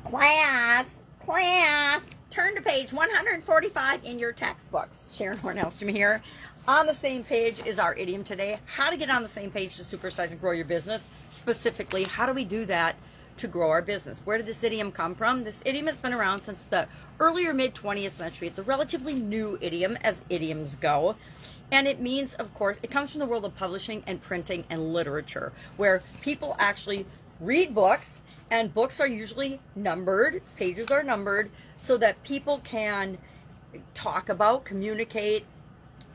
Class, turn to page 145 in your textbooks. Sharon Horne-Ellstrom here. On the same page is our idiom today. How to get on the same page to supersize and grow your business. Specifically, how do we do that to grow our business? Where did this idiom come from? This idiom has been around since the earlier mid-20th century. It's a relatively new idiom as idioms go. And it means, of course, it comes from the world of publishing and printing and literature, where people actually read books, and books are usually numbered, pages are numbered, so that people can talk about, communicate,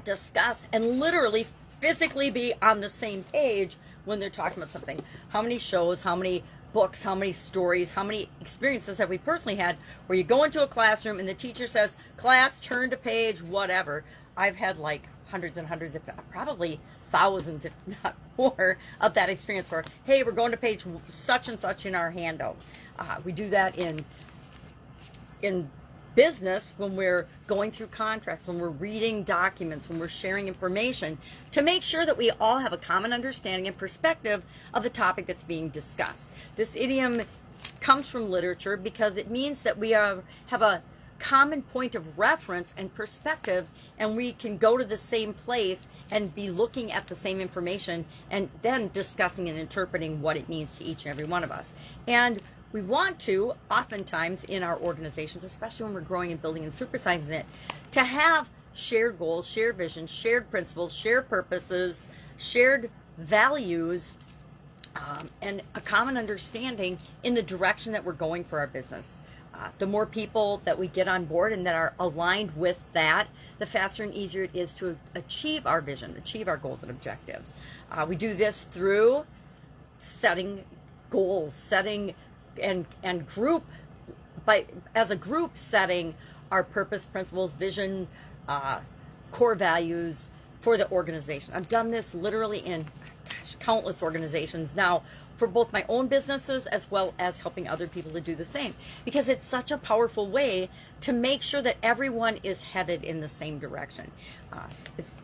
discuss, and literally physically be on the same page when they're talking about something. How many shows, how many books, how many stories, how many experiences have we personally had where you go into a classroom and the teacher says, class, turn to page, whatever. I've had like hundreds and hundreds, if not, probably thousands, if not more, of that experience where, hey, we're going to page such and such in our handouts. We do that in business when we're going through contracts, when we're reading documents, when we're sharing information, to make sure that we all have a common understanding and perspective of the topic that's being discussed. This idiom comes from literature because it means that we have a common point of reference and perspective, and we can go to the same place and be looking at the same information and then discussing and interpreting what it means to each and every one of us. And we want to, oftentimes in our organizations, especially when we're growing and building and supersizing it, to have shared goals, shared vision, shared principles, shared purposes, shared values, and a common understanding in the direction that we're going for our business. The more people that we get on board and that are aligned with that, the faster and easier it is to achieve our vision, achieve our goals and objectives. We do this through setting goals, setting and group, as a group, setting our purpose, principles, vision, core values for the organization. I've done this literally in countless organizations now, for both my own businesses as well as helping other people to do the same, because it's such a powerful way to make sure that everyone is headed in the same direction.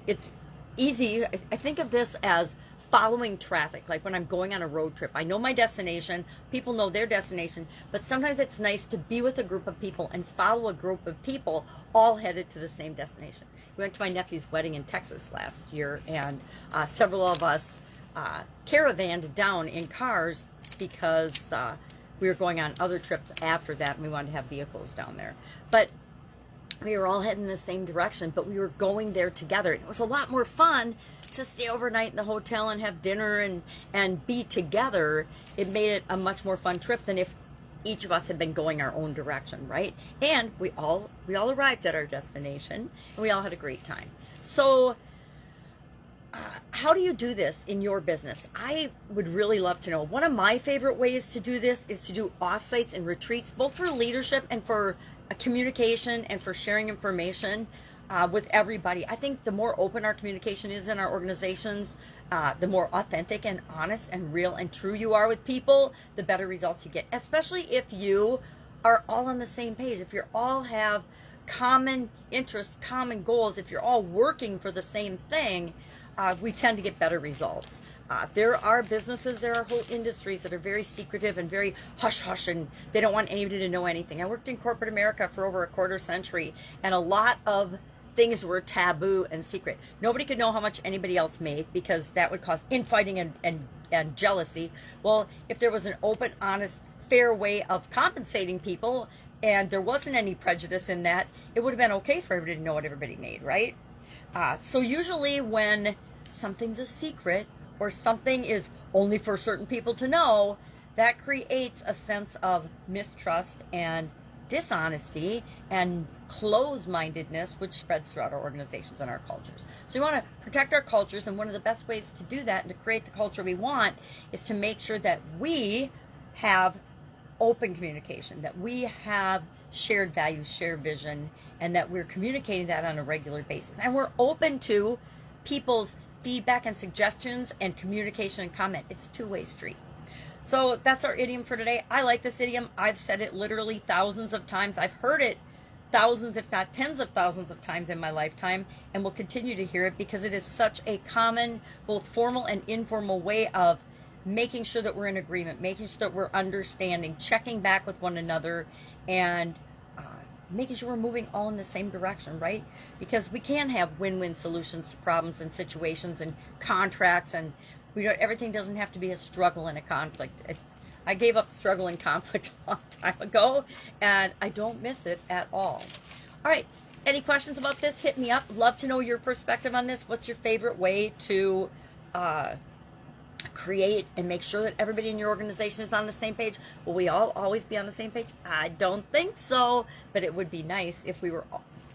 It's easy. I think of this as following traffic, like when I'm going on a road trip. I know my destination, people know their destination, but sometimes it's nice to be with a group of people and follow a group of people all headed to the same destination. We went to my nephew's wedding in Texas last year, and several of us caravanned down in cars because we were going on other trips after that, and we wanted to have vehicles down there. But we were all heading in the same direction, but we were going there together. It was a lot more fun to stay overnight in the hotel and have dinner and be together. It made it a much more fun trip than if each of us had been going our own direction, right? And we all arrived at our destination, and we all had a great time. So how do you do this in your business? I would really love to know. One of my favorite ways to do this is to do offsites and retreats, both for leadership and for communication and for sharing information with everybody. I think the more open our communication is in our organizations, the more authentic and honest and real and true you are with people, the better results you get, especially if you are all on the same page, if you all have common interests, common goals, if you're all working for the same thing. We tend to get better results. There are businesses, there are whole industries that are very secretive and very hush-hush, and they don't want anybody to know anything. I worked in corporate America for over a quarter century, and a lot of things were taboo and secret. Nobody could know how much anybody else made, because that would cause infighting and jealousy. Well, if there was an open, honest, fair way of compensating people, and there wasn't any prejudice in that, it would have been okay for everybody to know what everybody made, right? So usually when something's a secret or something is only for certain people to know, that creates a sense of mistrust and dishonesty and closed-mindedness, which spreads throughout our organizations and our cultures. So we want to protect our cultures, and one of the best ways to do that and to create the culture we want is to make sure that we have open communication, that we have shared values, shared vision, and that we're communicating that on a regular basis. And we're open to people's feedback and suggestions and communication and comment. It's a two-way street. So that's our idiom for today. I like this idiom. I've said it literally thousands of times. I've heard it thousands, if not tens of thousands of times in my lifetime, and will continue to hear it because it is such a common, both formal and informal way of making sure that we're in agreement, making sure that we're understanding, checking back with one another, and making sure we're moving all in the same direction, right? Because we can have win-win solutions to problems and situations and contracts, and everything doesn't have to be a struggle and a conflict. I gave up struggle and conflict a long time ago, and I don't miss it at all. All right, any questions about this? Hit me up. Love to know your perspective on this. What's your favorite way to create and make sure that everybody in your organization is on the same page? Will we all always be on the same page? I don't think so, but it would be nice if we were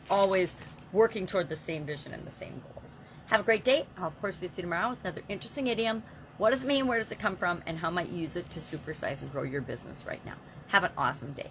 always working toward the same vision and the same goals. Have a great day. I'll, of course, be see you tomorrow with another interesting idiom. What does it mean? Where does it come from? And how might you use it to supersize and grow your business right now? Have an awesome day.